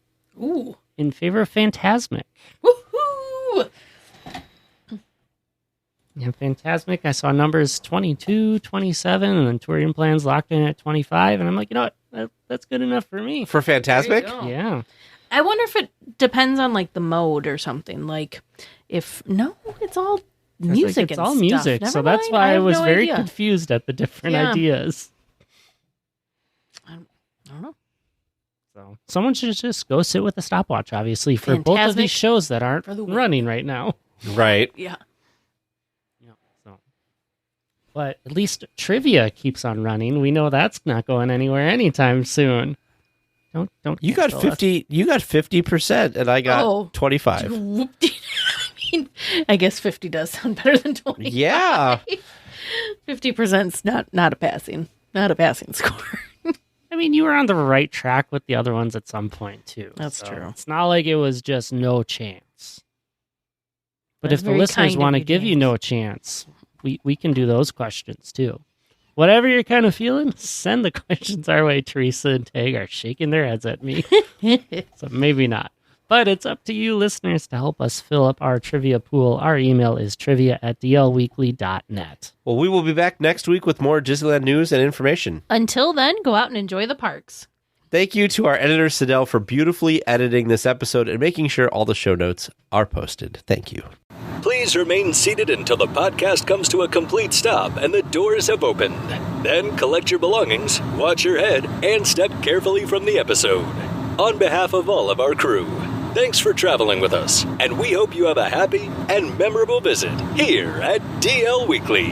Ooh. in favor of Fantasmic. Woohoo! Yeah, Fantasmic, I saw numbers 22, 27, and then touring plans locked in at 25. And I'm like, you know what? That's good enough for me. For Fantasmic? There you go. Yeah. I wonder if it depends on like the mode or something. Like, it's all music. It's and all stuff. music, Never so that's mind. why I have was no very idea. confused at the different Yeah. ideas. I don't know. So someone should just go sit with a stopwatch, obviously, for both of these Fantasmic shows that aren't for the win. running right now. Right. Yeah. So, but at least trivia keeps on running. We know that's not going anywhere anytime soon. Don't. You got cancel us. 50. You got 50%, and I got Oh. 25. I mean, I guess 50 does sound better than 20. Yeah. 50%'s not a passing score. I mean, you were on the right track with the other ones at some point too. That's so true. It's not like it was just no chance. But That's if the very listeners kind of want to you, give you James. no chance, we can do those questions too. Whatever you're kind of feeling, send the questions our way. Teresa and Tag are shaking their heads at me. So maybe not. But it's up to you listeners to help us fill up our trivia pool. Our email is trivia@dlweekly.net. Well, we will be back next week with more Disneyland news and information. Until then, go out and enjoy the parks. Thank you to our editor, Sidel, for beautifully editing this episode and making sure all the show notes are posted. Thank you. Please remain seated until the podcast comes to a complete stop and the doors have opened. Then collect your belongings, watch your head, and step carefully from the episode. On behalf of all of our crew, thanks for traveling with us, and we hope you have a happy and memorable visit here at DL Weekly.